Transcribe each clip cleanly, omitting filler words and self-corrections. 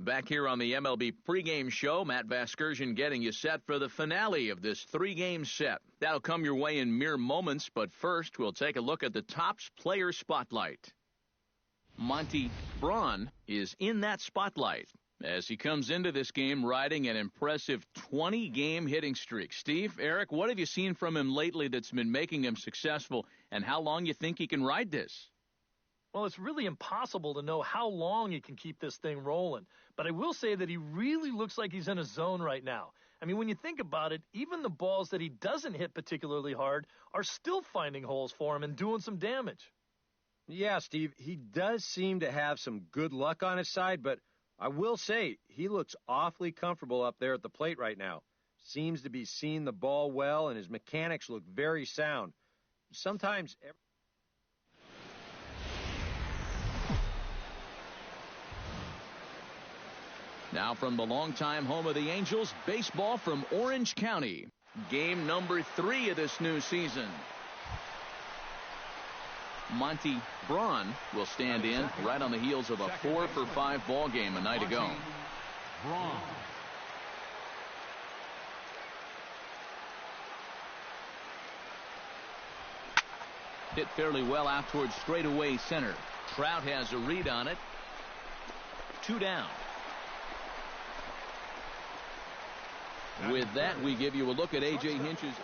Back here on the MLB pregame show, Matt Vasgersian getting you set for the finale of this three-game set. That'll come your way in mere moments, but first we'll take a look at the Topps Player Spotlight. Monty Braun is in that spotlight as he comes into this game riding an impressive 20-game hitting streak. Steve, Eric, what have you seen from him lately that's been making him successful, and how long you think he can ride this? Well, it's really impossible to know how long he can keep this thing rolling. But I will say that he really looks like he's in a zone right now. I mean, when you think about it, even the balls that he doesn't hit particularly hard are still finding holes for him and doing some damage. Yeah, Steve, he does seem to have some good luck on his side, but I will say he looks awfully comfortable up there at the plate right now. Seems to be seeing the ball well, and his mechanics look very sound. Sometimes... Now from the longtime home of the Angels, baseball from Orange County. Game number 3 of this new season. Monty Braun will stand in right on the heels of a 4-for-5 ball game a night ago. Braun. Hit fairly well out towards straightaway center. Trout has a read on it. 2 down. With that, we give you a look at A.J. Hinch's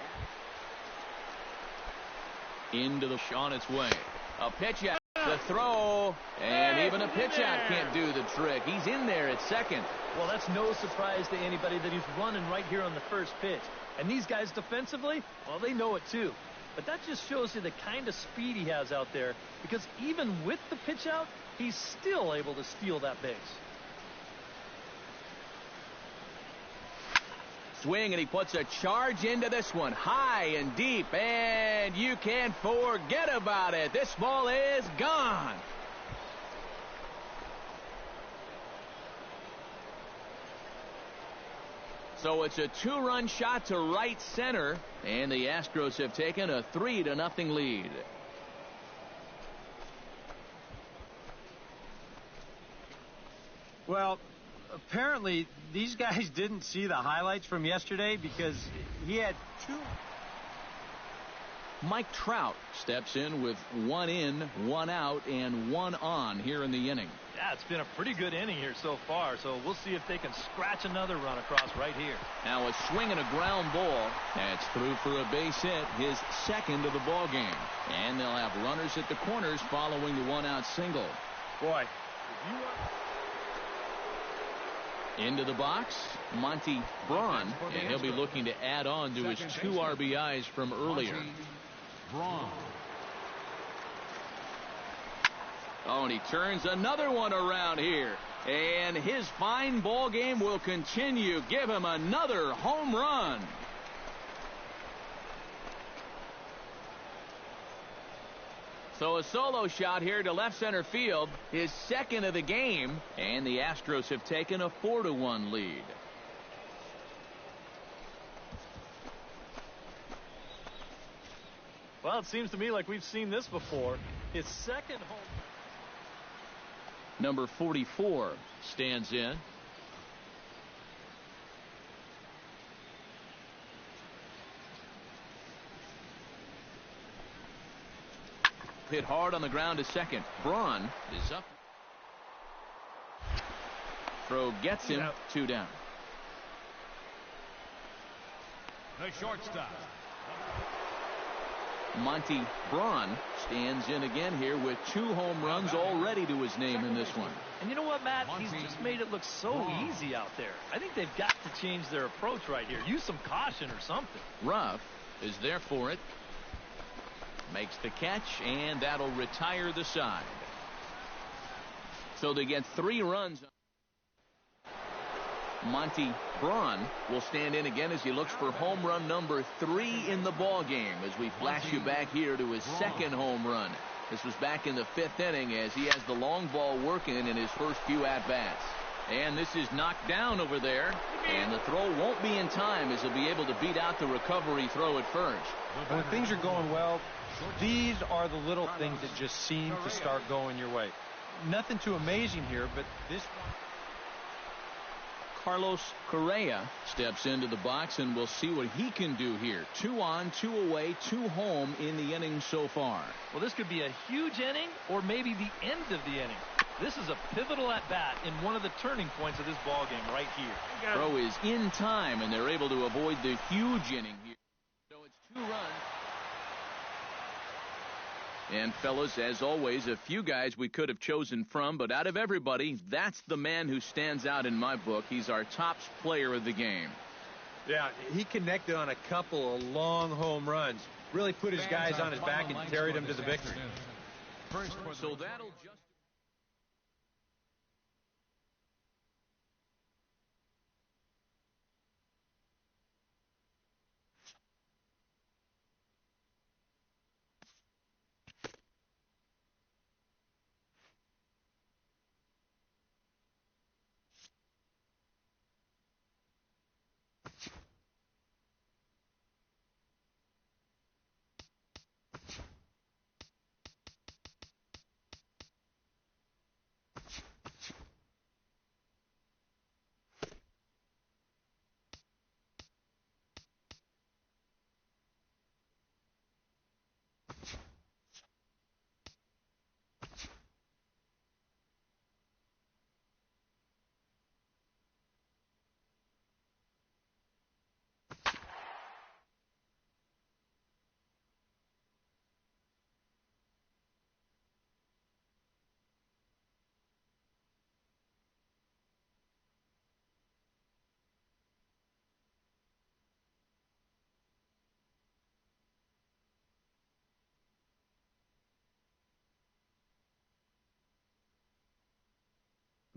into the on its way. A pitch out, the throw, and even a pitch out can't do the trick. He's in there at second. Well, that's no surprise to anybody that he's running right here on the first pitch. And these guys defensively, well, they know it too. But that just shows you the kind of speed he has out there, because even with the pitch out, he's still able to steal that base. Swing, and he puts a charge into this one, high and deep, and you can't forget about it. This ball is gone. So it's a 2-run shot to right center, and the Astros have taken a 3-0 lead. Well, apparently these guys didn't see the highlights from yesterday because he had 2. Mike Trout steps in with 1 in, 1 out, and 1 on here in the inning. Yeah, it's been a pretty good inning here so far, so we'll see if they can scratch another run across right here. Now a swing and a ground ball. That's through for a base hit, his second of the ball game. And they'll have runners at the corners following the 1-out single. Boy, if you want... Into the box, Monty Braun, and he'll be looking to add on to his 2 RBIs from earlier. Braun. Oh, and he turns another one around here. And his fine ball game will continue. Give him another home run. So a solo shot here to left center field, his second of the game, and the Astros have taken a 4-1 lead. Well, it seems to me like we've seen this before. His second home. Number 44 stands in. Hit hard on the ground to second. Braun is up. Throw gets him. 2 down. The shortstop. Monty Braun stands in again here with 2 home runs already to his name in this one. And you know what, Matt? He's just made it look so easy out there. I think they've got to change their approach right here. Use some caution or something. Ruff is there for it. Makes the catch, and that'll retire the side. So they get 3 runs. Monty Braun will stand in again as he looks for home run number 3 in the ball game as we flash you back here to his second home run. This was back in the 5th inning as he has the long ball working in his first few at-bats. And this is knocked down over there, and the throw won't be in time as he'll be able to beat out the recovery throw at first. When things are going well, these are the little things that just seem to start going your way. Nothing too amazing here, but this one... Carlos Correa steps into the box, and we'll see what he can do here. 2 on, 2 away, 2 home in the inning so far. Well, this could be a huge inning or maybe the end of the inning. This is a pivotal at-bat in one of the turning points of this ball game right here. Throw is in time, and they're able to avoid the huge inning here. So it's 2 runs. And, fellas, as always, a few guys we could have chosen from, but out of everybody, that's the man who stands out in my book. He's our top player of the game. Yeah, he connected on a couple of long home runs. Really put his guys on his back and carried them to the victory. So that'll just...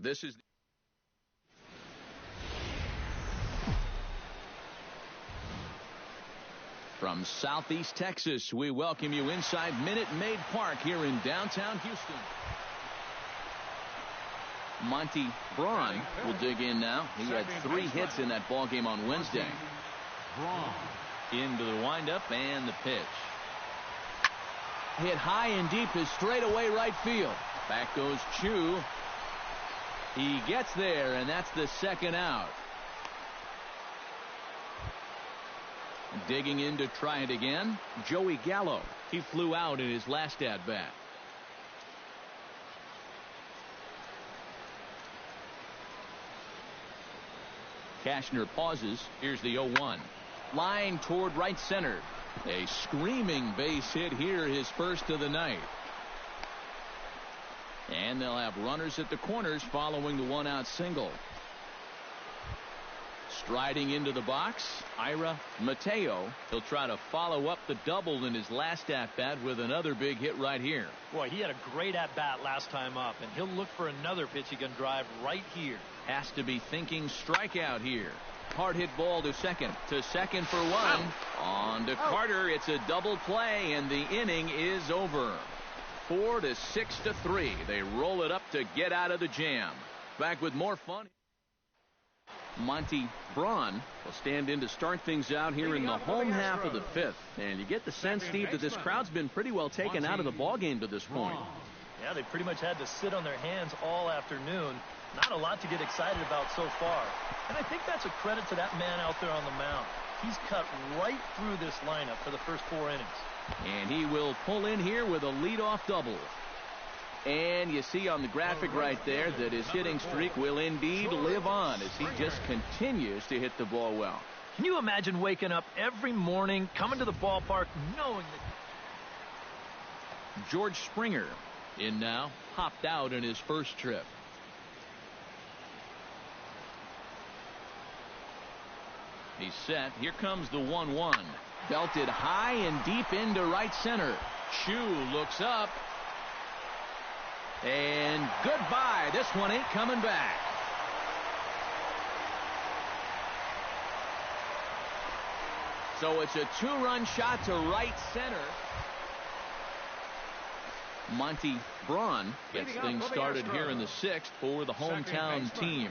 This is... From Southeast Texas, we welcome you inside Minute Maid Park here in downtown Houston. Monty Braun will dig in now. He had 3 hits in that ballgame on Wednesday. Braun. Into the windup and the pitch. Hit high and deep is straight away right field. Back goes Chu. He gets there, and that's the 2nd out. Digging in to try it again, Joey Gallo. He flew out in his last at-bat. Cashner pauses. Here's the 0-1. Line toward right center. A screaming base hit here, his first of the night. And they'll have runners at the corners following the 1-out single. Striding into the box, Ira Mateo. He'll try to follow up the double in his last at-bat with another big hit right here. Boy, he had a great at-bat last time up, and he'll look for another pitch he can drive right here. Has to be thinking strikeout here. Hard hit ball to second for 1. On to Carter. It's a double play, and the inning is over. 4-6-3. They roll it up to get out of the jam. Back with more fun. Monty Braun will stand in to start things out here in the home half of the 5th. And you get the sense, Steve, that this crowd's been pretty well taken out of the ballgame to this point. Yeah, they pretty much had to sit on their hands all afternoon. Not a lot to get excited about so far. And I think that's a credit to that man out there on the mound. He's cut right through this lineup for the first 4 innings. And he will pull in here with a leadoff double. And you see on the graphic right there that his hitting streak will indeed live on as he just continues to hit the ball well. Can you imagine waking up every morning, coming to the ballpark, knowing that... George Springer in now, hopped out in his first trip. He's set. Here comes the 1-1. Belted high and deep into right center. Chu looks up. And goodbye. This one ain't coming back. So it's a 2-run shot to right center. Monty Braun gets things started here in the 6th for the hometown team.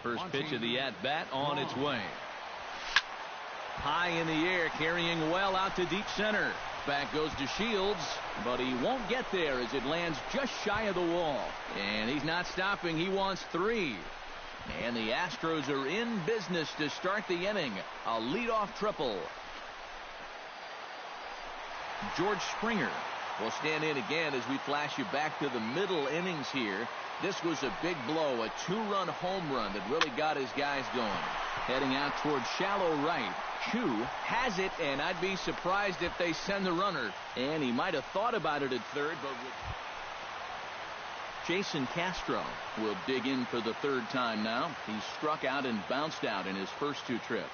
First pitch of the at-bat on its way. High in the air, carrying well out to deep center. Back goes to Shields, but he won't get there as it lands just shy of the wall. And he's not stopping. He wants 3. And the Astros are in business to start the inning. A leadoff triple. George Springer will stand in again as we flash you back to the middle innings here. This was a big blow, a two-run home run that really got his guys going. Heading out towards shallow right. Chu has it, and I'd be surprised if they send the runner. And he might have thought about it at third, but Jason Castro will dig in for the third time now. He struck out and bounced out in his first two trips.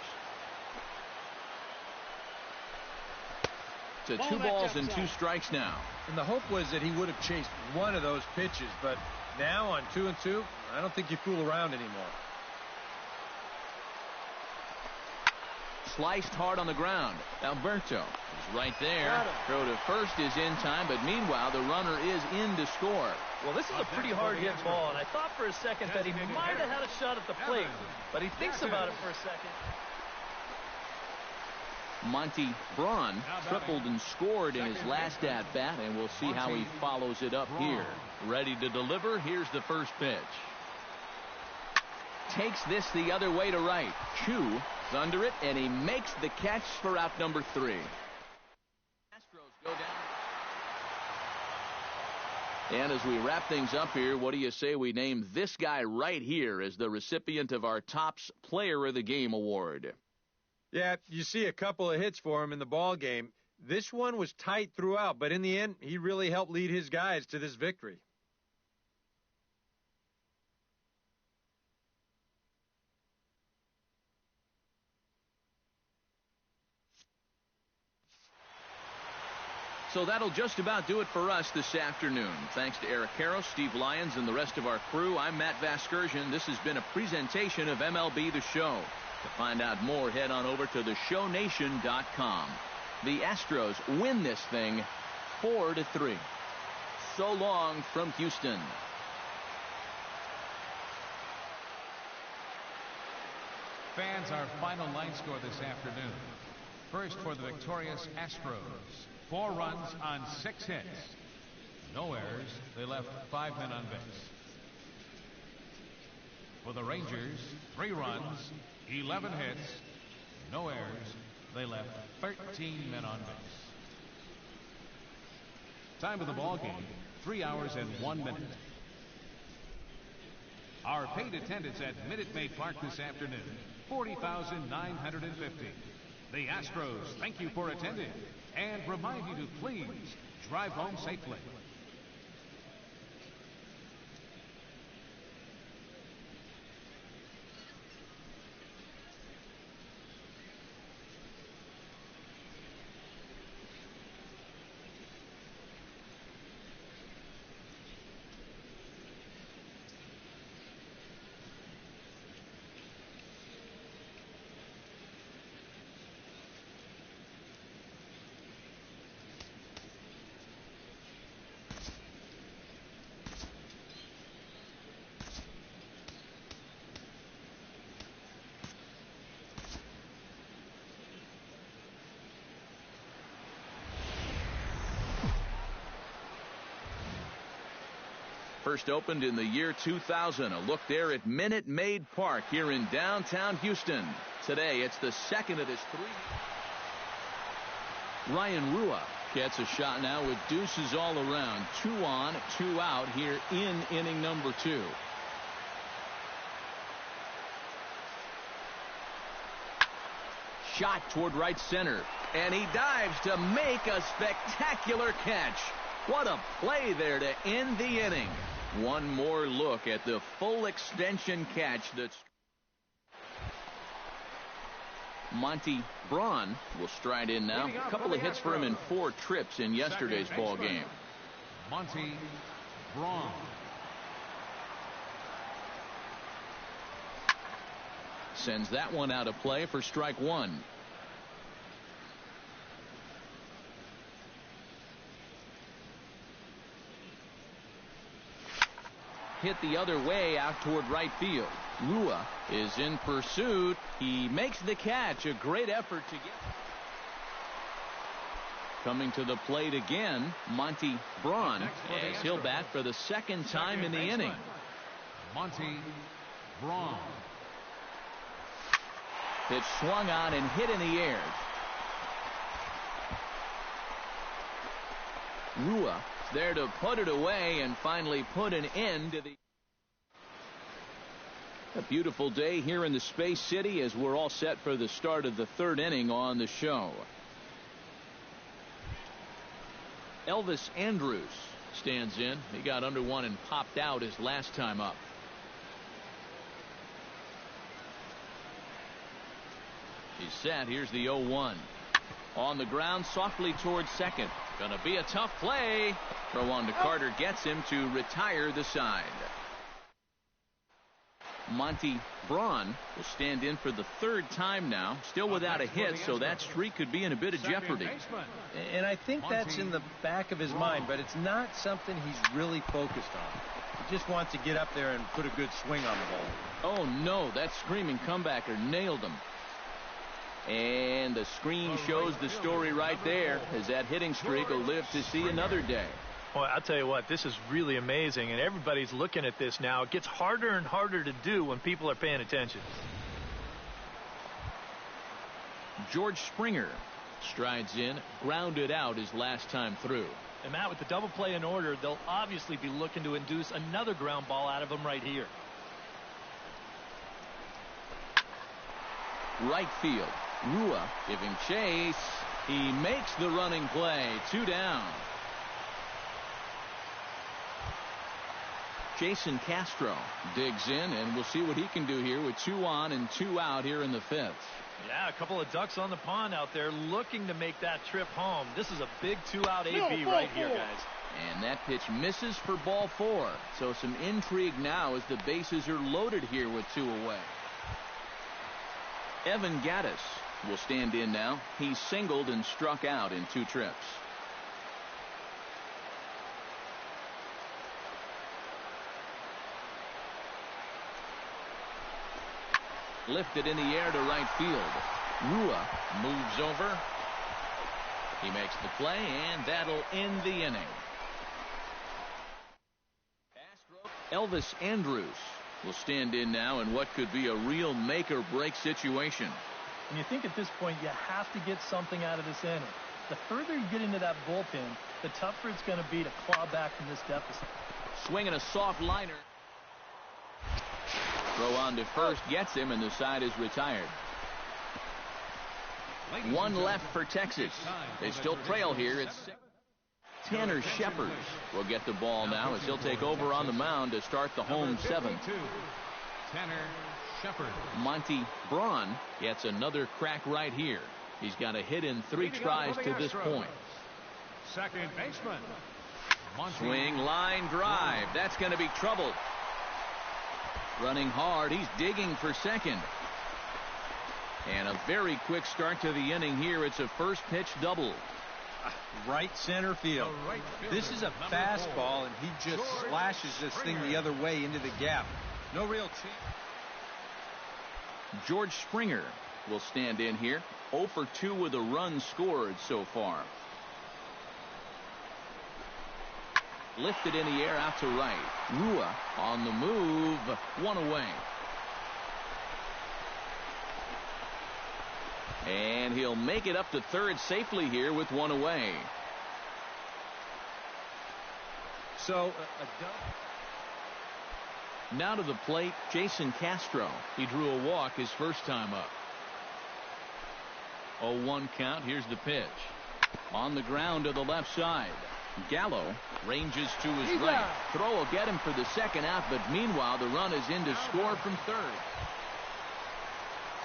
To 2 balls and 2 strikes now. And the hope was that he would have chased one of those pitches, but now on 2 and 2, I don't think you fool around anymore. Sliced hard on the ground. Alberto is right there. Throw to first is in time, but meanwhile the runner is in to score. Well, this is a pretty hard hit ball, and I thought for a second that he might have had a shot at the plate, but he thinks about it for a second. Monty Braun tripled and scored in his last at-bat, and we'll see how he follows it up here. Ready to deliver. Here's the first pitch. Takes this the other way to right. Chu is under it, and he makes the catch for out number 3. Astros go down. And as we wrap things up here, what do you say we name this guy right here as the recipient of our Topps Player of the Game award? Yeah, you see a couple of hits for him in the ball game. This one was tight throughout, but in the end, he really helped lead his guys to this victory. So that'll just about do it for us this afternoon. Thanks to Eric Karros, Steve Lyons, and the rest of our crew. I'm Matt Vasgersian. This has been a presentation of MLB The Show. To find out more, head on over to theshownation.com. The Astros win this thing 4-3. So long from Houston. Fans, our final line score this afternoon. First for the victorious Astros. 4 runs on 6 hits. No errors. They left 5 men on base. For the Rangers, 3 runs, 11 hits, no errors. They left 13 men on base. Time of the ball game, 3 hours and 1 minute. Our paid attendance at Minute Maid Park this afternoon, 40,950. The Astros thank you for attending and remind you to please drive home safely. First opened in the year 2000. A look there at Minute Maid Park here in downtown Houston. Today, it's the second of his 3. Ryan Rua gets a shot now with deuces all around. 2 on, 2 out here in inning number 2. Shot toward right center, and he dives to make a spectacular catch. What a play there to end the inning. One more look at the full extension catch that's Monty Braun will stride in now. A couple of hits for him in 4 trips in yesterday's ball game. Monty Braun. Sends that one out of play for strike 1. Hit the other way out toward right field. Rua is in pursuit. He makes the catch. A great effort to get. Coming to the plate again, Monty Braun, as he'll bat for the second time in the inning. Monty Braun. Pitch swung on and hit in the air. Rua there to put it away and finally put an end to the... A beautiful day here in the Space City as we're all set for the start of the third inning on the show. Elvis Andrus stands in. He got under one and popped out his last time up. He's set. Here's the 0-1. On the ground softly towards second. Gonna be a tough play. Throw on to Carter gets him to retire the side. Monty Braun will stand in for the third time now. Still without a hit, so that streak could be in a bit of jeopardy. And I think that's in the back of his mind, but it's not something he's really focused on. He just wants to get up there and put a good swing on the ball. Oh, no, that screaming comebacker nailed him. And the screen shows the story right there, as that hitting streak will live to see another day. Well, I'll tell you what, this is really amazing, and everybody's looking at this now. It gets harder and harder to do when people are paying attention. George Springer strides in, grounded out his last time through. And Matt, with the double play in order, they'll obviously be looking to induce another ground ball out of him right here. Right field. Rua giving chase. He makes the running play. 2 down. Jason Castro digs in, and we'll see what he can do here with 2 on and 2 out here in the 5th. Yeah, a couple of ducks on the pond out there looking to make that trip home. This is a big 2-out AB right here, guys. And that pitch misses for ball 4. So some intrigue now as the bases are loaded here with 2 away. Evan Gattis will stand in now. He singled and struck out in 2 trips. Lifted in the air to right field. Rua moves over. He makes the play, and that'll end the inning. Elvis Andrus will stand in now in what could be a real make-or-break situation. And you think at this point you have to get something out of this inning. The further you get into that bullpen, the tougher it's going to be to claw back from this deficit. Swinging a soft liner. Throw on to first gets him, and the side is retired. 1 left for Texas. They still trail here. It's Tanner Shepard will get the ball now as he'll take over on the mound to start the home 7th. Tanner Shepard. Monty Braun gets another crack right here. He's got a hit in 3 tries to this point. Second baseman. Swing, line drive. That's going to be trouble. Running hard. He's digging for second. And a very quick start to the inning here. It's a first pitch double. Right center field. This is a fastball, and he just slashes this thing the other way into the gap. No real chance. George Springer will stand in here. 0 for 2 with a run scored so far. Lifted in the air out to right. Rua on the move. 1 away. And he'll make it up to third safely here with 1 away. So, now to the plate, Jason Castro. He drew a walk his first time up. 0-1 count. Here's the pitch. On the ground to the left side. Gallo ranges to his right. Throw will get him for the second out, but meanwhile the run is in to score from third.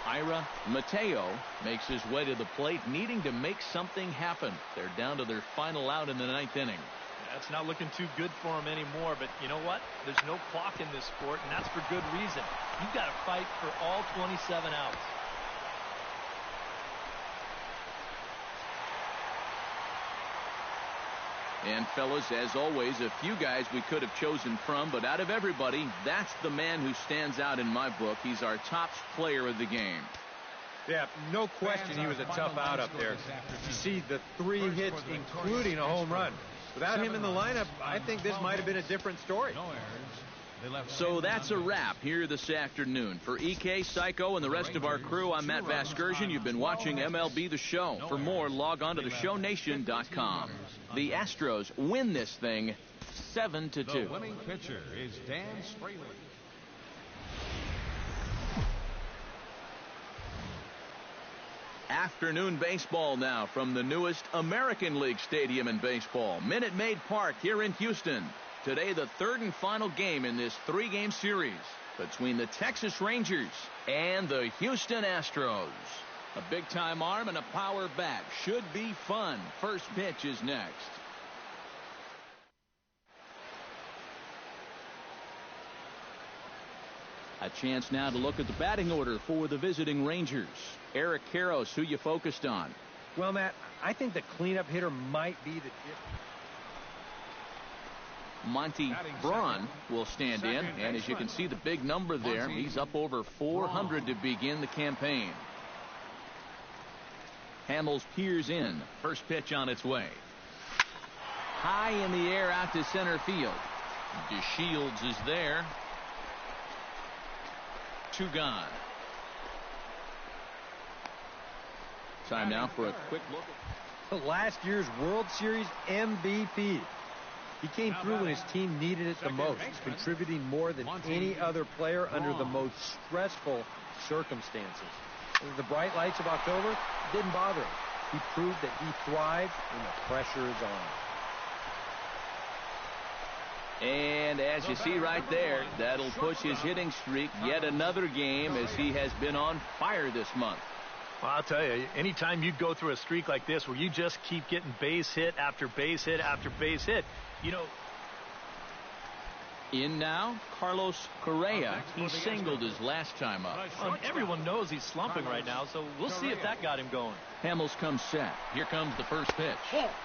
Ira Mateo makes his way to the plate, needing to make something happen. They're down to their final out in the 9th inning. That's not looking too good for him anymore, but you know what? There's no clock in this sport, and that's for good reason. You've got to fight for all 27 outs. And fellas, as always, a few guys we could have chosen from, but out of everybody, that's the man who stands out in my book. He's our top player of the game. Yeah, no question he was a tough out up there. You see the 3 hits, including a home run. Without him in the lineup, I think this might have been a different story. No errors. They left So that's a wrap here this afternoon. For EK, Psycho, and the rest of our crew, I'm Matt Vasgersian. You've been watching MLB The Show. For more, log on to theshownation.com. The Astros win this thing 7-2. The winning pitcher is Dan Straley. Afternoon baseball now from the newest American League stadium in baseball, Minute Maid Park here in Houston. Today, the third and final game in this three-game series between the Texas Rangers and the Houston Astros. A big-time arm and a power bat. Should be fun. First pitch is next. A chance now to look at the batting order for the visiting Rangers. Eric Karros, who you focused on? Well, Matt, I think the cleanup hitter might be the difference. Monty Braun will stand in, and as you can see the big number there, he's up over 400 to begin the campaign. Hamels peers in. First pitch on its way. High in the air out to center field. DeShields is there. Two gone. Time now for a quick look. Last year's World Series MVP. He came through when his team needed it the most, contributing more than any other player under the most stressful circumstances. The bright lights of October didn't bother him. He proved that he thrived when the pressure is on. And as you see right there, that'll push his hitting streak yet another game as he has been on fire this month. Well, I'll tell you, anytime you go through a streak like this where you just keep getting base hit after base hit after base hit, you know. In now, Carlos Correa. He singled his last time up. Everyone knows he's slumping right now, so we'll see if that got him going. Hamels comes set. Here comes the first pitch.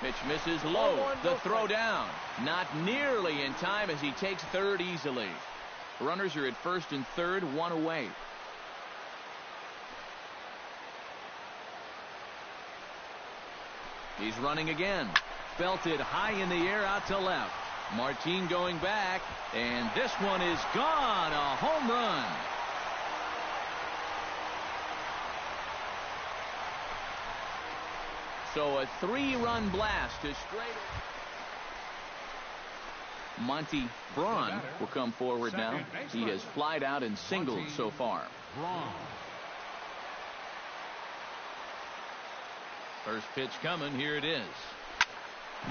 Pitch misses low. The throw down. Not nearly in time as he takes third easily. Runners are at first and third, one away. He's running again. Belted high in the air out to left. Martin going back, and this one is gone. A home run. So a three-run blast to straight. Monty Braun will come forward now. He has flied out and singled so far. First pitch coming. Here it is.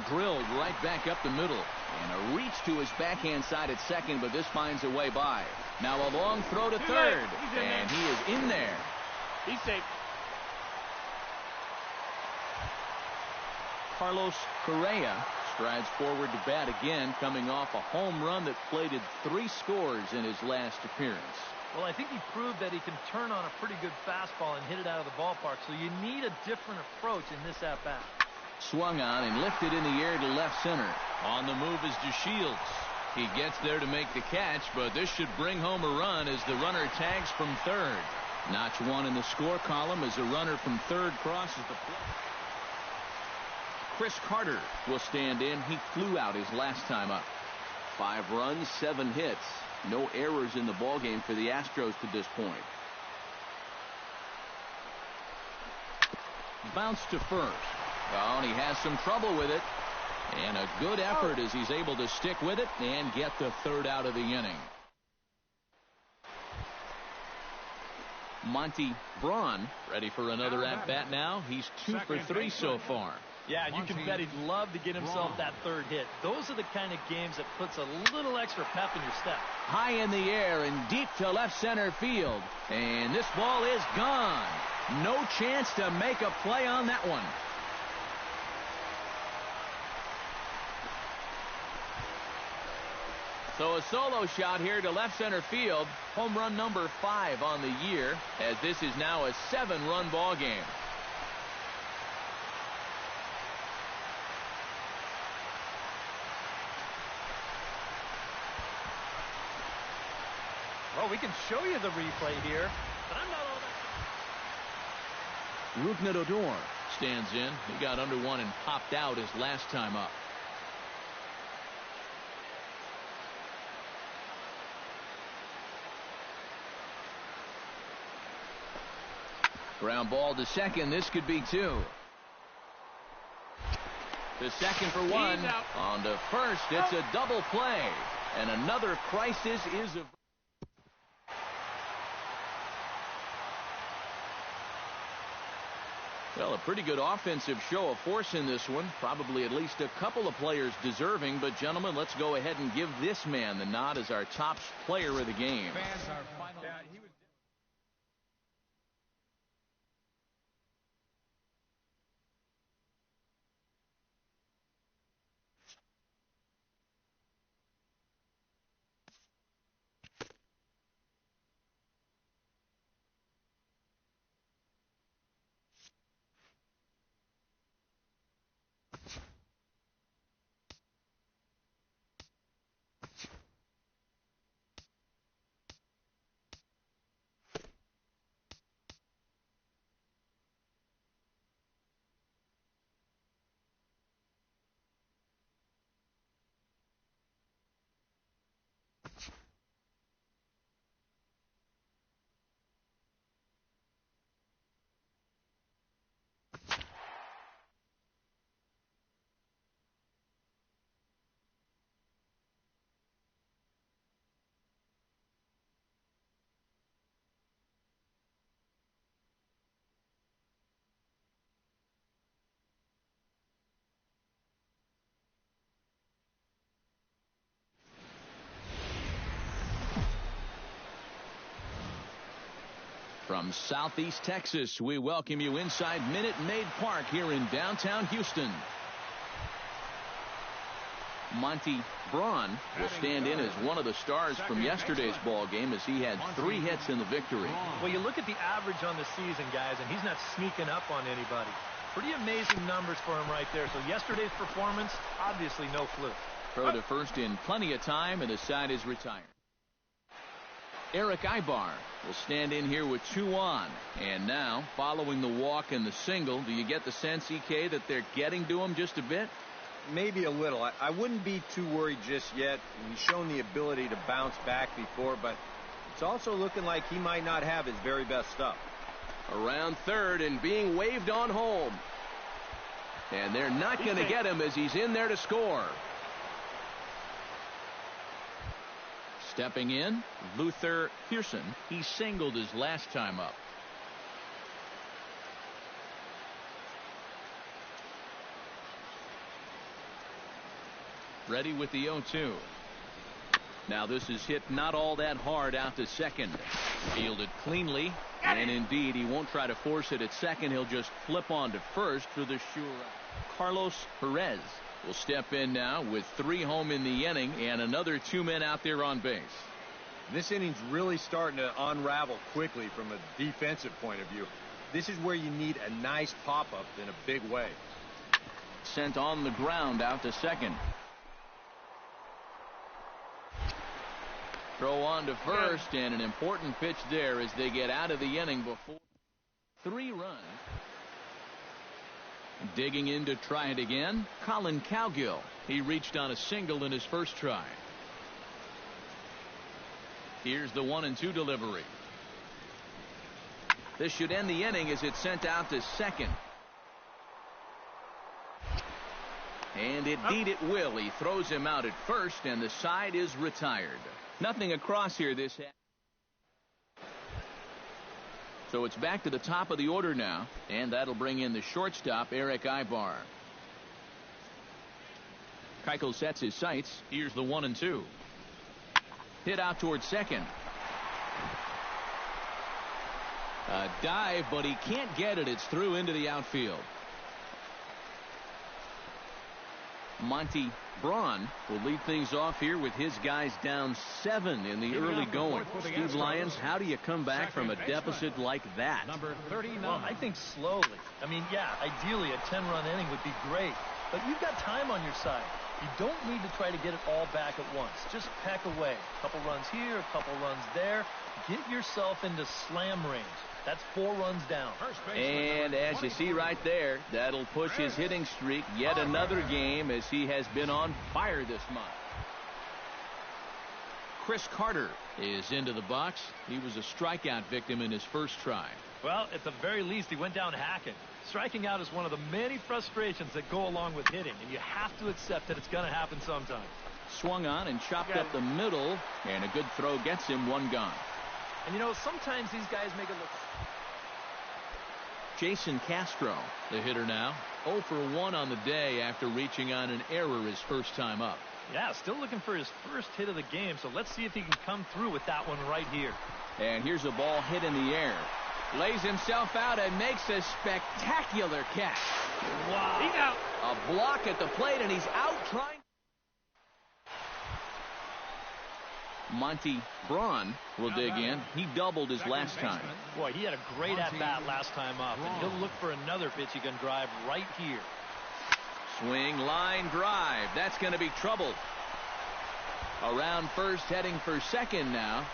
Drilled right back up the middle. And a reach to his backhand side at second, but this finds a way by. Now a long throw to third. And he is in there. He's safe. Carlos Correa strides forward to bat again, coming off a home run that plated 3 scores in his last appearance. Well, I think he proved that he can turn on a pretty good fastball and hit it out of the ballpark, so you need a different approach in this at-bat. Swung on and lifted in the air to left center. On the move is DeShields. He gets there to make the catch, but this should bring home a run as the runner tags from third. Notch 1 in the score column as a runner from third crosses the plate. Chris Carter will stand in. He flew out his last time up. 5 runs, 7 hits. No errors in the ballgame for the Astros to this point. Bounce to first. Oh, and he has some trouble with it. And a good effort as he's able to stick with it and get the third out of the inning. Monty Braun ready for another at-bat now. He's 2 for 3 so far. Yeah, and you can bet he'd love to get himself that third hit. Those are the kind of games that puts a little extra pep in your step. High in the air and deep to left center field. And this ball is gone. No chance to make a play on that one. So a solo shot here to left center field. Home run number 5 on the year, as this is now a 7-run ball game. Well, we can show you the replay here, but I'm not all that. Rougned Odor stands in. He got under one and popped out his last time up. Ground ball to second. This could be two. To second for one. On to first. It's a double play. And another crisis is a... Well, a pretty good offensive show of force in this one. Probably at least a couple of players deserving. But, gentlemen, let's go ahead and give this man the nod as our top player of the game. Fans, our final... From Southeast Texas, we welcome you inside Minute Maid Park here in downtown Houston. Monty Braun will stand in as one of the stars from yesterday's ball game as he had 3 hits in the victory. Well, you look at the average on the season, guys, and he's not sneaking up on anybody. Pretty amazing numbers for him right there. So yesterday's performance, obviously no fluke. Throw to first in plenty of time, and the side is retired. Eric Ibar will stand in here with 2 on. And now, following the walk and the single, do you get the sense, EK, that they're getting to him just a bit? Maybe a little. I wouldn't be too worried just yet. He's shown the ability to bounce back before, but it's also looking like he might not have his very best stuff. Around third and being waved on home. And they're not going to get him as he's in there to score. Stepping in, Luther Pearson. He singled his last time up. Ready with the 0-2. Now this is hit not all that hard out to second. Fielded cleanly. And indeed, he won't try to force it at second. He'll just flip on to first for the sure. Carlos Perez will step in now with 3 home in the inning and another 2 men out there on base. This inning's really starting to unravel quickly from a defensive point of view. This is where you need a nice pop-up in a big way. Sent on the ground out to second. Throw on to first, and an important pitch there as they get out of the inning before 3 runs. Digging in to try it again, Colin Cowgill. He reached on a single in his first try. Here's the 1-2 delivery. This should end the inning as it's sent out to second. And indeed it will. He throws him out at first, and the side is retired. Nothing across here this half. So it's back to the top of the order now, and that'll bring in the shortstop, Eric Ibar. Keuchel sets his sights. Here's the 1-2. Hit out towards second. A dive, but he can't get it. It's through into the outfield. Monty Braun will lead things off here with his guys down 7 in the early going. Steve Lyons, how do you come back from a deficit like that? Number 39. Well, I think slowly. I mean, yeah, ideally a 10-run inning would be great, but you've got time on your side. You don't need to try to get it all back at once. Just peck away. A couple runs here, a couple runs there. Get yourself into slam range. That's 4 runs down. And as you see right there, that'll push his hitting streak yet another game as he has been on fire this month. Chris Carter is into the box. He was a strikeout victim in his first try. Well, at the very least, he went down hacking. Striking out is one of the many frustrations that go along with hitting, and you have to accept that it's going to happen sometime. Swung on and chopped up the middle, and a good throw gets him one gone. And, you know, sometimes these guys make it look... Jason Castro, the hitter now, 0 for 1 on the day after reaching on an error his first time up. Yeah, still looking for his first hit of the game, so let's see if he can come through with that one right here. And here's a ball hit in the air. Lays himself out and makes a spectacular catch. Wow. He's out. A block at the plate, and he's out trying. Monty Braun will dig in. He doubled his last time. Boy, he had a great at-bat last time up, and he'll look for another pitch he can drive right here. Swing, line, drive. That's going to be trouble. Around first, heading for second now.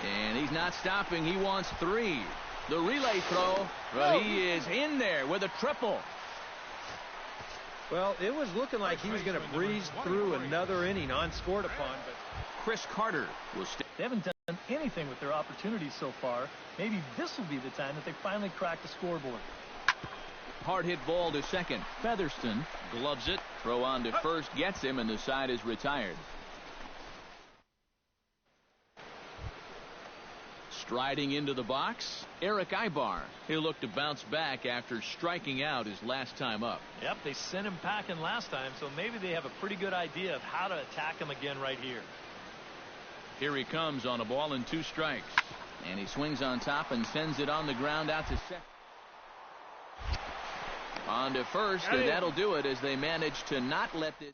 And he's not stopping. He wants 3. The relay throw. Well, he is in there with a triple. Well, it was looking like he was going to breeze through another inning unscored upon, but Chris Carter will stay. They haven't done anything with their opportunities so far. Maybe this will be the time that they finally crack the scoreboard. Hard hit ball to second. Featherston gloves it. Throw on to first gets him, and the side is retired. Striding into the box, Eric Ibar. He'll look to bounce back after striking out his last time up. Yep, they sent him packing last time, so maybe they have a pretty good idea of how to attack him again right here. Here he comes on a ball and 2 strikes. And he swings on top and sends it on the ground out to second. On to first, and that'll do it as they manage to not let it.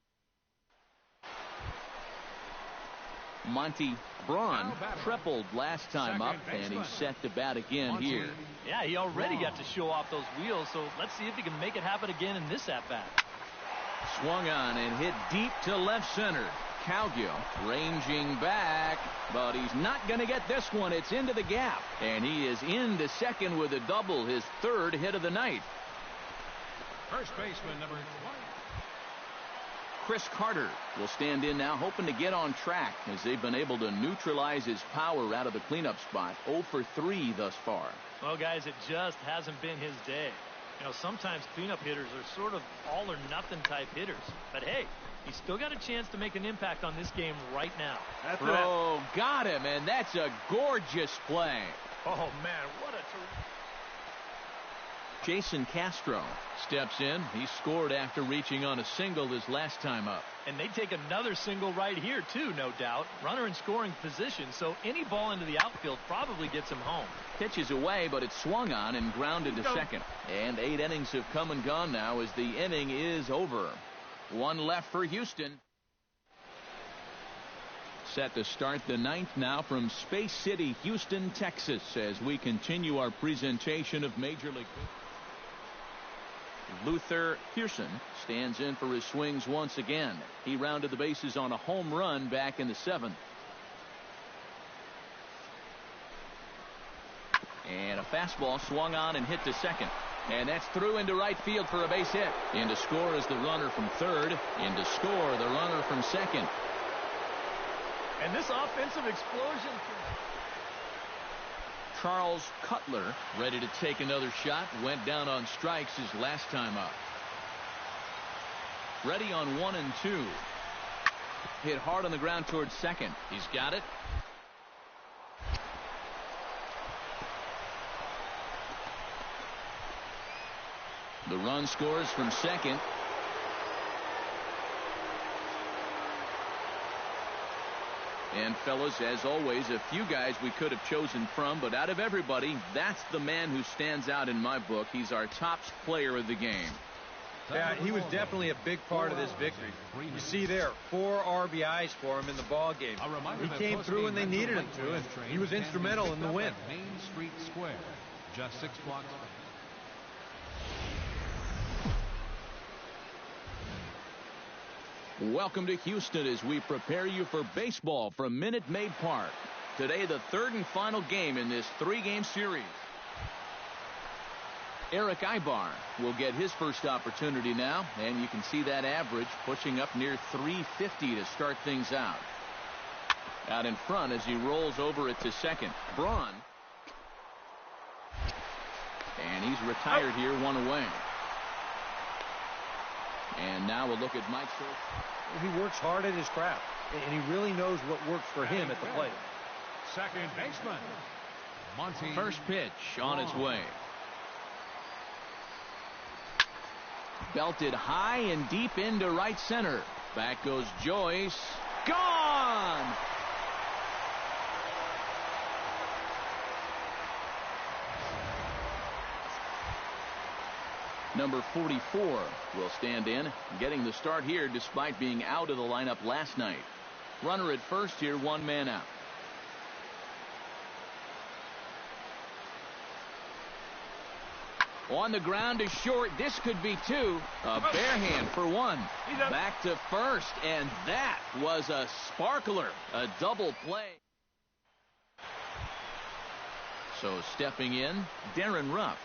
Monty Braun tripled last time up, and he's set to bat again here. Yeah, he already got to show off those wheels, so let's see if he can make it happen again in this at-bat. Swung on and hit deep to left center. Cowgill ranging back, but he's not going to get this one. It's into the gap, and he is into second with a double, his 3rd hit of the night. First baseman number 20. Chris Carter will stand in now, hoping to get on track as they've been able to neutralize his power out of the cleanup spot. 0 for 3 thus far. Well, guys, it just hasn't been his day. You know, sometimes cleanup hitters are sort of all-or-nothing type hitters. But, hey, he's still got a chance to make an impact on this game right now. Throw got him, and that's a gorgeous play. Oh, man, what a terrific... Jason Castro steps in. He scored after reaching on a single his last time up. And they take another single right here, too, no doubt. Runner in scoring position, so any ball into the outfield probably gets him home. Pitches away, but it's swung on and grounded to second. And 8 innings have come and gone now as the inning is over. 1 left for Houston. Set to start the 9th now from Space City, Houston, Texas, as we continue our presentation of Major League Baseball. Luther Pearson stands in for his swings once again. He rounded the bases on a home run back in the 7th. And a fastball swung on and hit to second. And that's through into right field for a base hit. In to score is the runner from third. In to score, the runner from second. And this offensive explosion... Charles Cutler ready to take another shot. Went down on strikes his last time up. Ready on 1 and 2. Hit hard on the ground towards second. He's got it. The run scores from second. And fellas, as always, a few guys we could have chosen from, but out of everybody, that's the man who stands out in my book. He's our top player of the game. Yeah, he was definitely a big part of this victory. You see there, 4 RBIs for him in the ball game. He came through when they needed him to, and he was instrumental in the win. Main Street Square, just 6 blocks from. Welcome to Houston as we prepare you for baseball from Minute Maid Park. Today, the 3rd and final game in this 3-game series. Eric Ibar will get his first opportunity now, and you can see that average pushing up near 350 to start things out. Out in front as he rolls over it to second. Braun And he's retired here, one away. And now we'll look at Mike. He works hard at his craft, and he really knows what works for him at the plate. Second baseman, Monty. First pitch on its way. Belted high and deep into right center. Back goes Joyce. Gone! Number 44 will stand in, getting the start here despite being out of the lineup last night. Runner at first here, one man out. On the ground is short. This could be two. A bare hand for one. Back to first, and that was a sparkler. A double play. So stepping in, Darren Ruff,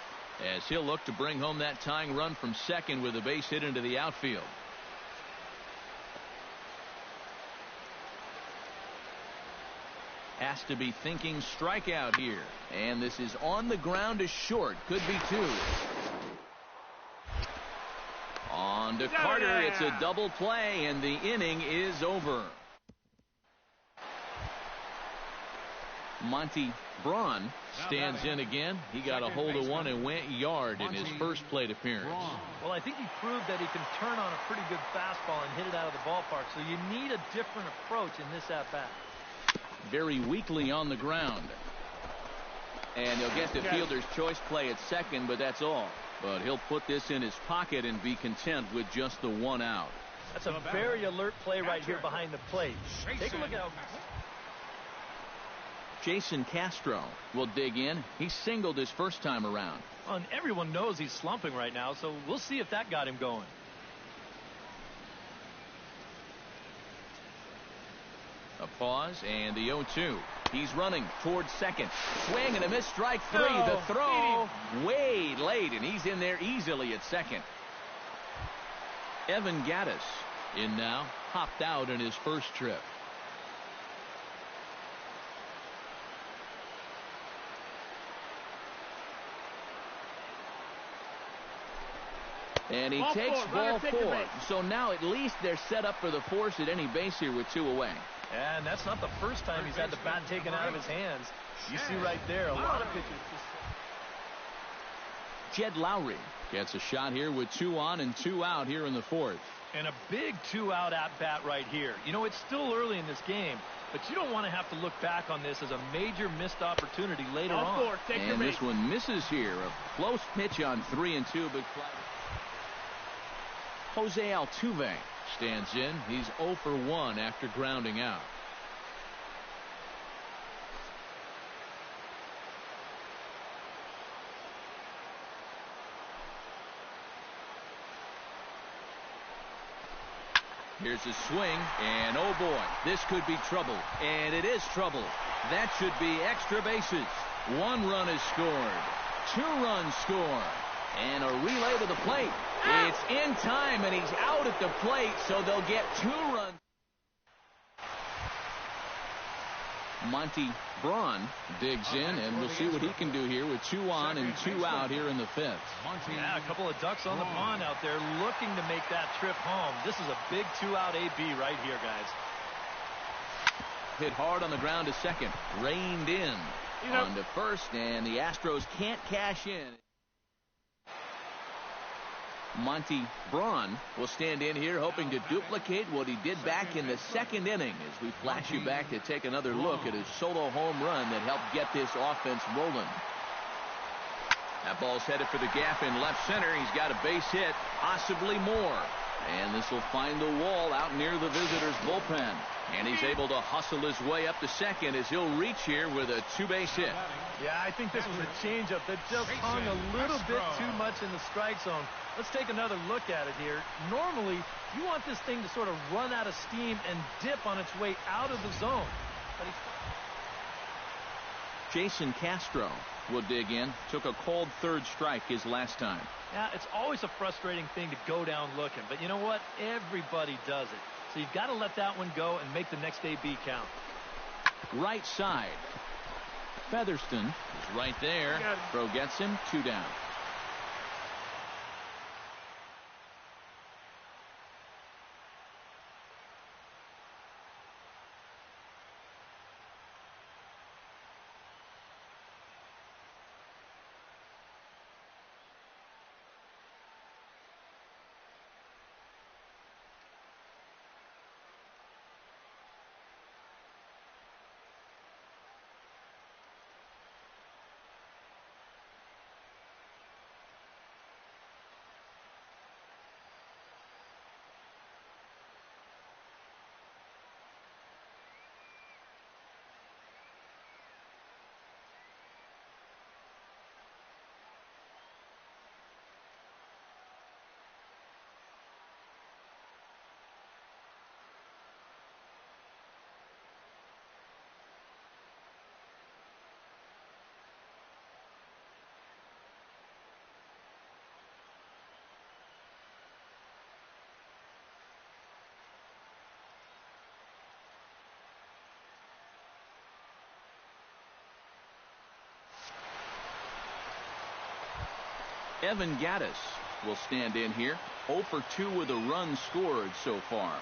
as he'll look to bring home that tying run from second with a base hit into the outfield. Has to be thinking strikeout here. And this is on the ground to short. Could be two. On to Carter. It's a double play, and the inning is over. Monty Braun stands in again. He got a hold of one and went yard in his first plate appearance. Well, I think he proved that he can turn on a pretty good fastball and hit it out of the ballpark. So you need a different approach in this at-bat. Very weakly on the ground. And he'll get the fielder's choice play at second, but that's all. But he'll put this in his pocket and be content with just the one out. That's a very alert play right here behind the plate. Take a look at Jason Castro will dig in. He singled his first time around. Well, and everyone knows he's slumping right now, so we'll see if that got him going. A pause and the 0-2. He's running towards second. Swing and a miss, strike three. The throw way late, and he's in there easily at second. Evan Gattis in now. Hopped out in his first trip. And he takes ball four. So now at least they're set up for the force at any base here with two away. And that's not the first time he's had the bat taken out of his hands. You see right there, a lot of pitchers. Jed Lowry gets a shot here with 2 on and 2 out here in the fourth. And a big 2-out at-bat right here. You know, it's still early in this game, but you don't want to have to look back on this as a major missed opportunity later on. And this one misses here. A close pitch on 3 and 2, but Jose Altuve stands in. He's 0 for 1 after grounding out. Here's a swing, and oh boy, this could be trouble. And it is trouble. That should be extra bases. 1 run is scored. 2 runs scored. And a relay to the plate. It's in time, and he's out at the plate, so they'll get 2 runs. Monty Braun digs in, and we'll see what he can do here with 2 on and 2 out here in the fifth. Yeah, a couple of ducks on the pond out there looking to make that trip home. This is a big 2-out AB right here, guys. Hit hard on the ground to second. Reined in. On to first, and the Astros can't cash in. Monty Braun will stand in here hoping to duplicate what he did back in the second inning as we flash you back to take another look at his solo home run that helped get this offense rolling. That ball's headed for the gap in left center. He's got a base hit, possibly more. And this will find the wall out near the visitors' bullpen. And he's able to hustle his way up to second as he'll reach here with a 2-base hit. Yeah, I think this was a changeup that just hung a little bit too much in the strike zone. Let's take another look at it here. Normally, you want this thing to sort of run out of steam and dip on its way out of the zone. But Jason Castro will dig in. Took a called third strike his last time. Yeah, it's always a frustrating thing to go down looking. But you know what? Everybody does it. So you've got to let that one go and make the next AB count. Right side. Featherston is right there. Throw gets him 2 down. Evan Gaddis will stand in here. 0 for 2 with a run scored so far.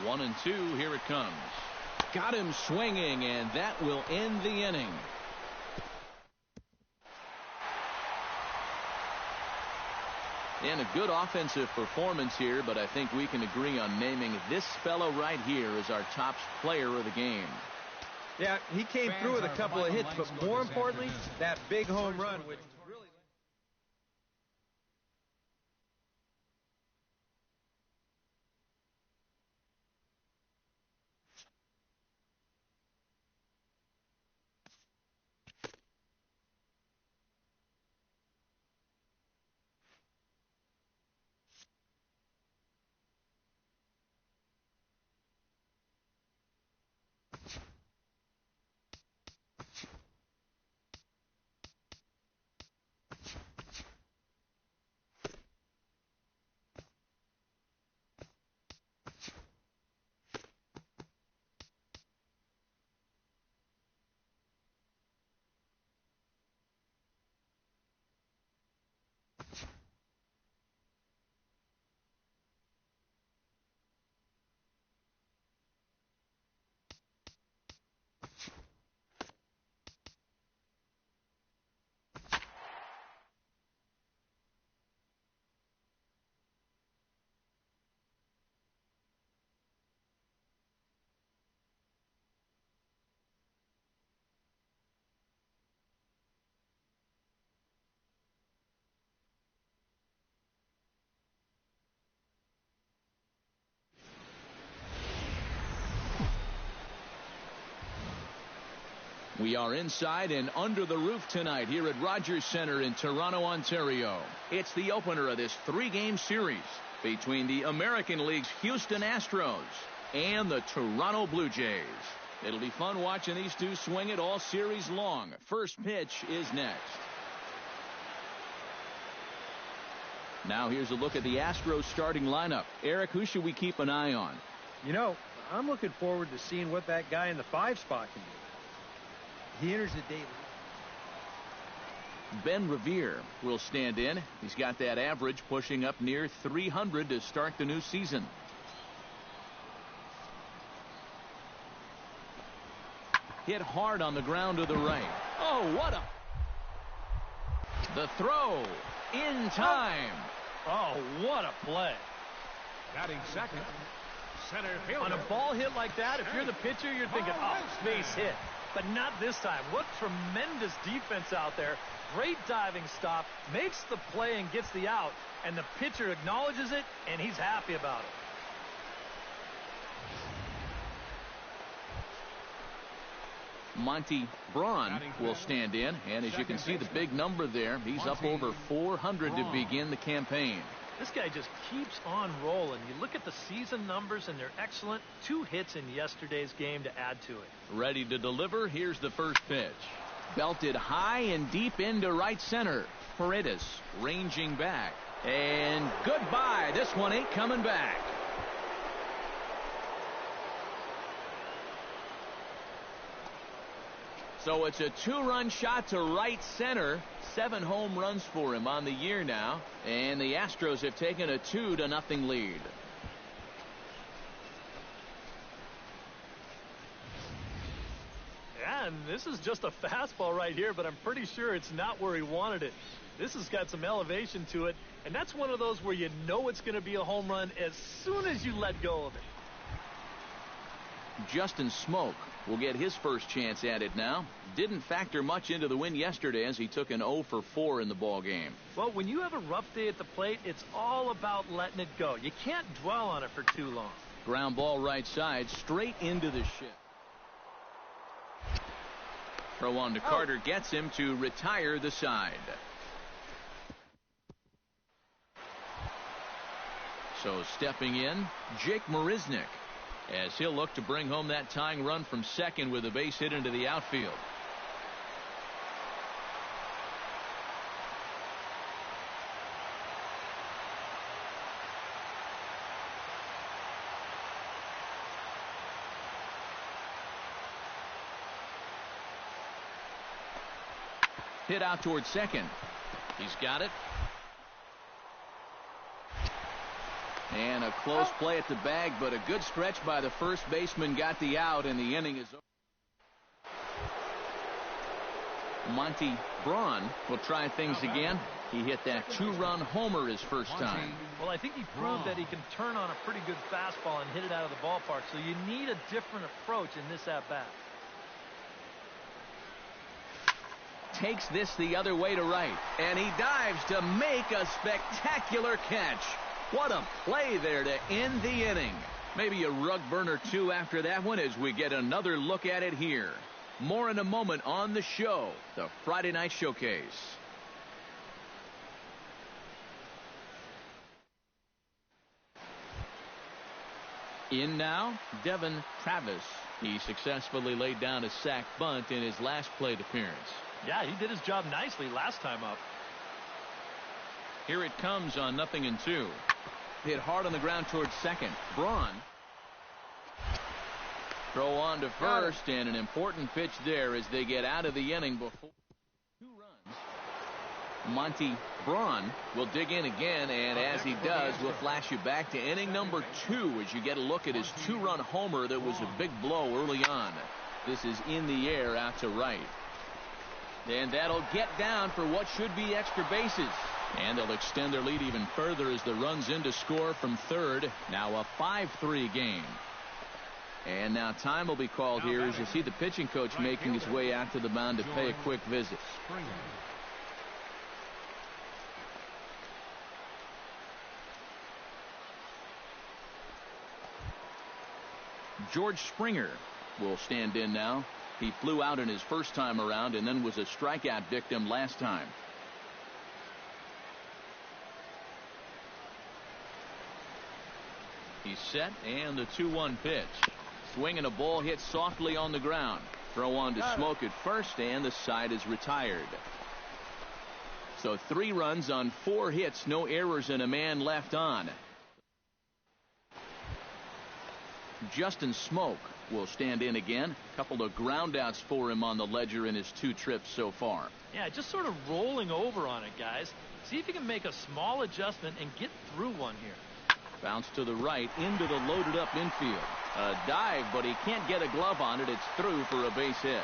1-2. Here it comes. Got him swinging, and that will end the inning. And a good offensive performance here, but I think we can agree on naming this fellow right here as our top player of the game. Yeah, he came through with a couple of hits, but more importantly, that big home run, which really... We are inside and under the roof tonight here at Rogers Center in Toronto, Ontario. It's the opener of this 3-game series between the American League's Houston Astros and the Toronto Blue Jays. It'll be fun watching these two swing it all series long. First pitch is next. Now here's a look at the Astros starting lineup. Eric, who should we keep an eye on? You know, I'm looking forward to seeing what that guy in the 5 spot can do. He enters the day. Ben Revere will stand in. He's got that average pushing up near 300 to start the new season. Hit hard on the ground to the right. Oh, what a... The throw in time. Oh, what a play. Batting second, center fielder. On a ball hit like that, if you're the pitcher, you're thinking, oh, base hit. But not this time. What tremendous defense out there. Great diving stop. Makes the play and gets the out. And the pitcher acknowledges it, and he's happy about it. Monty Braun will stand in. And as you can see the big number there, he's up over 400 to begin the campaign. This guy just keeps on rolling. You look at the season numbers, and they're excellent. 2 hits in yesterday's game to add to it. Ready to deliver. Here's the first pitch. Belted high and deep into right center. Paredes ranging back. And goodbye. This one ain't coming back. So it's a 2-run shot to right center. 7 home runs for him on the year now. And the Astros have taken a 2-0 lead. Yeah, and this is just a fastball right here, but I'm pretty sure it's not where he wanted it. This has got some elevation to it, and that's one of those where you know it's going to be a home run as soon as you let go of it. Justin Smoke will get his first chance at it now. Didn't factor much into the win yesterday as he took an 0 for 4 in the ball game. Well, when you have a rough day at the plate, it's all about letting it go. You can't dwell on it for too long. Ground ball right side, straight into the shift. Throw on to Carter gets him to retire the side. So stepping in, Jake Marisnick, as he'll look to bring home that tying run from second with a base hit into the outfield. Hit out towards second. He's got it. And a close play at the bag, but a good stretch by the first baseman got the out, and the inning is over. Monty Braun will try things again. He hit that 2-run homer his first time. Well, I think he proved that he can turn on a pretty good fastball and hit it out of the ballpark, so you need a different approach in this at-bat. Takes this the other way to right, and he dives to make a spectacular catch. What a play there to end the inning. Maybe a rug burner, too, after that one as we get another look at it here. More in a moment on the show, the Friday Night Showcase. In now, Devin Travis. He successfully laid down a sac bunt in his last plate appearance. Yeah, he did his job nicely last time up. Here it comes on 0-2. Hit hard on the ground towards second. Braun. Throw on to first, and an important pitch there as they get out of the inning before 2 runs. Monty Braun will dig in again, and as he does, we'll flash you back to inning number 2 as you get a look at his 2-run homer that was a big blow early on. This is in the air out to right. And that'll get down for what should be extra bases. And they'll extend their lead even further as the runs in to score from third. Now a 5-3 game. And now time will be called here as you see the pitching coach making his way out to the mound to pay a quick visit. George Springer will stand in now. He flew out in his first time around and then was a strikeout victim last time. He's set, and the 2-1 pitch. Swinging a ball hit softly on the ground. Throw on to Smoke at first, and the side is retired. So 3 runs on 4 hits, no errors, and a man left on. Justin Smoke will stand in again. A couple of groundouts for him on the ledger in his 2 trips so far. Yeah, just sort of rolling over on it, guys. See if you can make a small adjustment and get through one here. Bounce to the right into the loaded up infield. A dive, but he can't get a glove on it. It's through for a base hit.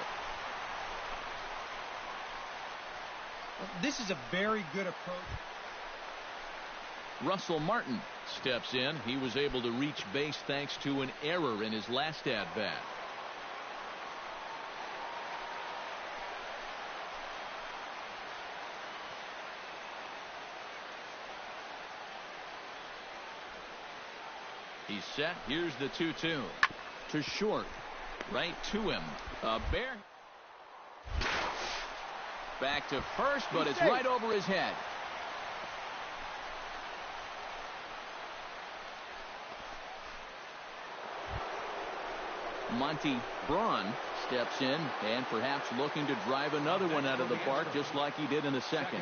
This is a very good approach. Russell Martin steps in. He was able to reach base thanks to an error in his last at-bat. He's set. Here's the 2-2. To short. Right to him. A bear. Back to first, but it's right over his head. Monty Braun steps in and perhaps looking to drive another one out of the park just like he did in the second.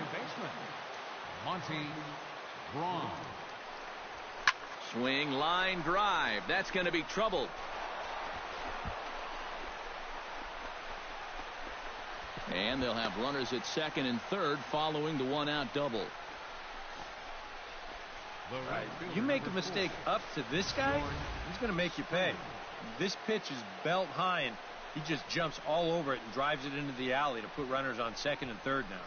Monty Braun. Swing, line, drive. That's going to be trouble. And they'll have runners at second and third following the one-out double. You make a mistake up to this guy, he's going to make you pay. This pitch is belt high, and he just jumps all over it and drives it into the alley to put runners on second and third now.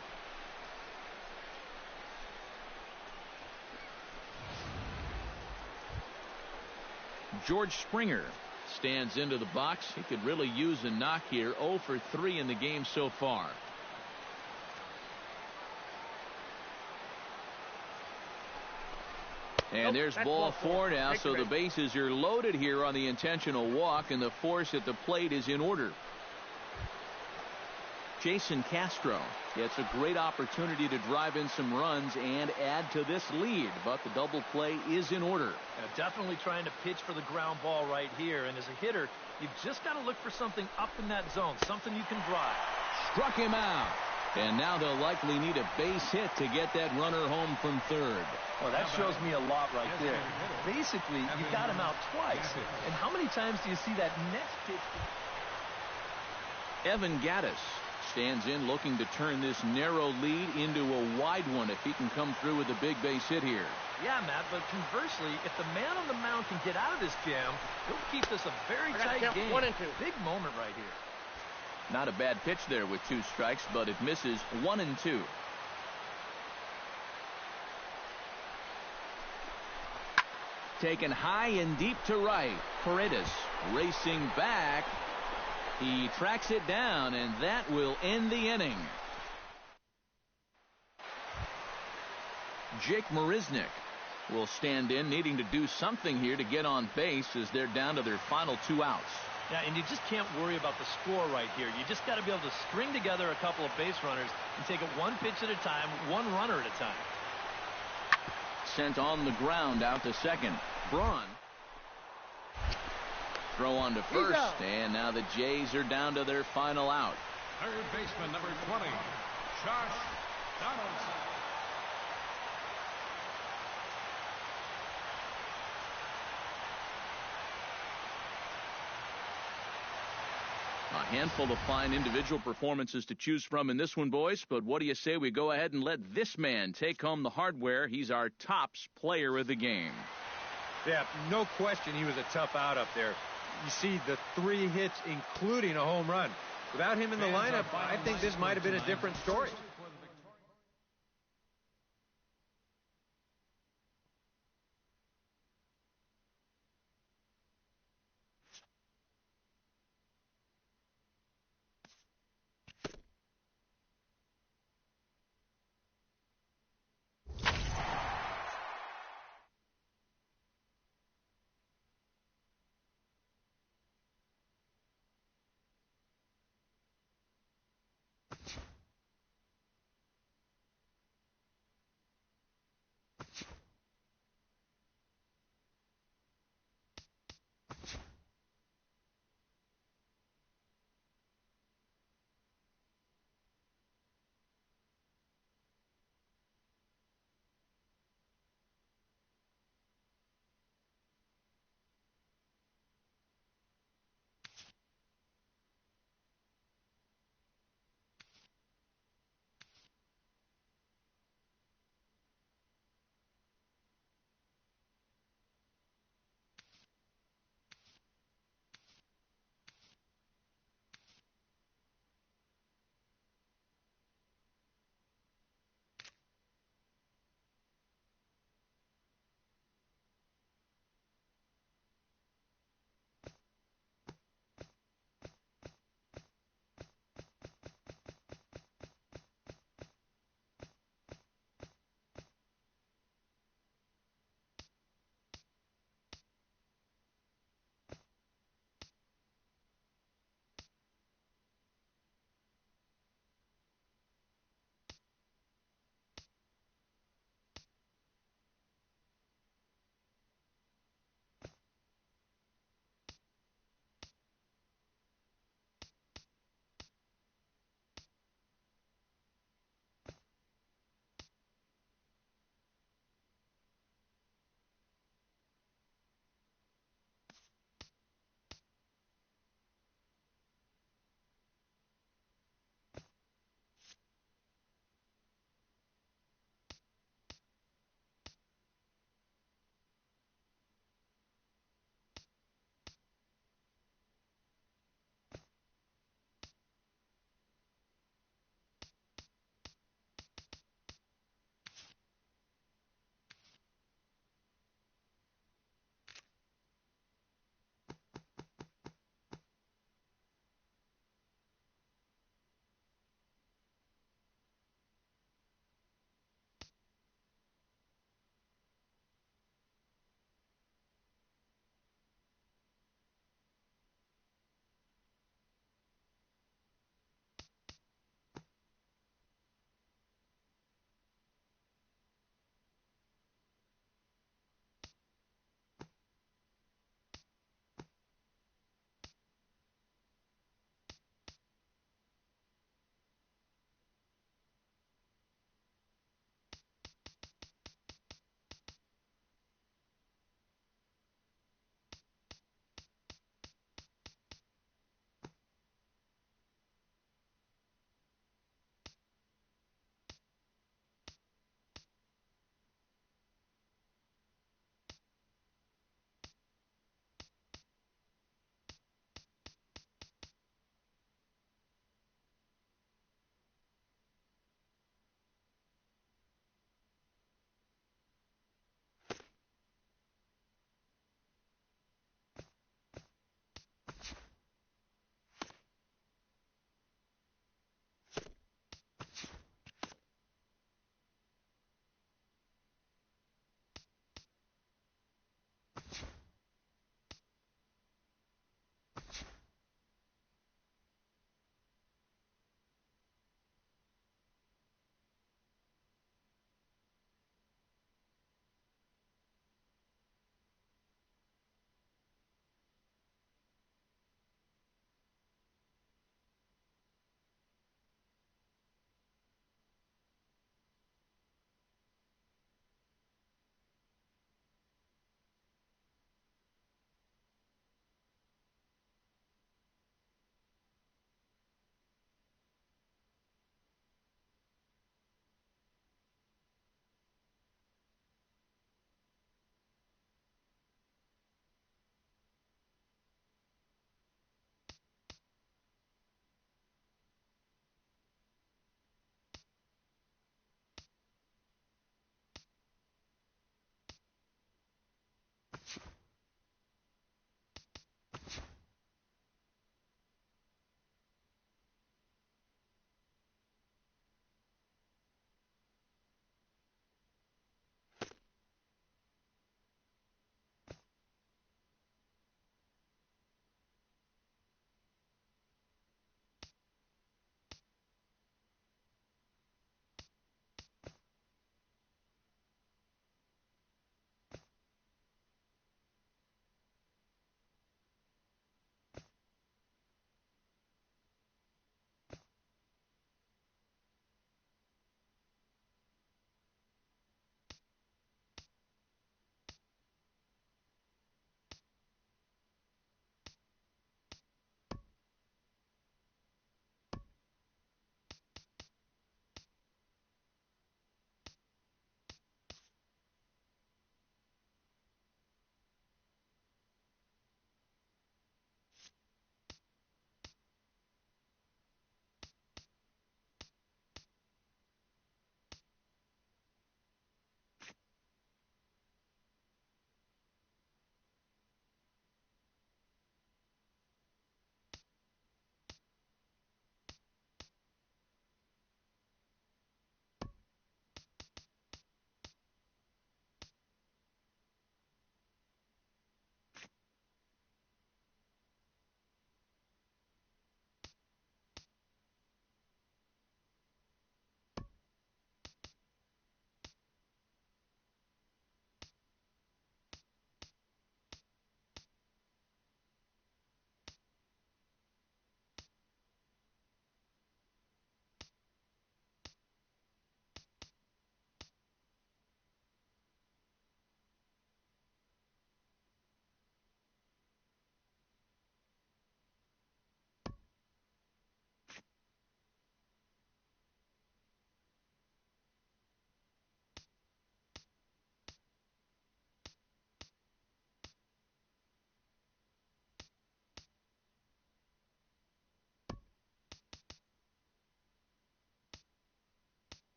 George Springer stands into the box. He could really use a knock here. 0 for 3 in the game so far. And there's ball 4 now, so the bases are loaded here on the intentional walk, and the force at the plate is in order. Jason Castro gets a great opportunity to drive in some runs and add to this lead, but the double play is in order. Definitely trying to pitch for the ground ball right here, and as a hitter, you've just got to look for something up in that zone, something you can drive. Struck him out. And now they'll likely need a base hit to get that runner home from third. Well, that shows me a lot right there. Basically, you got him out twice. And how many times do you see that next pitch? Evan Gattis stands in looking to turn this narrow lead into a wide one if he can come through with a big base hit here. Yeah, Matt, but conversely, if the man on the mound can get out of this jam, he'll keep this a very tight game. 1 and 2. Big moment right here. Not a bad pitch there with 2 strikes, but it misses. 1 and 2. Taken high and deep to right. Paredes racing back. He tracks it down, and that will end the inning. Jake Marisnick will stand in, needing to do something here to get on base as they're down to their final 2 outs. Yeah, and you just can't worry about the score right here. You just got to be able to string together a couple of base runners and take it 1 pitch at a time, 1 runner at a time. Sent on the ground out to second. Braun. Throw on to first, and now the Jays are down to their final out. Third baseman, number 20, Josh Donaldson. A handful of fine individual performances to choose from in this one, boys. But what do you say we go ahead and let this man take home the hardware? He's our tops player of the game. Yeah, no question he was a tough out up there. You see the 3 hits, including a home run. Without him in the lineup, I think this might have been a different story.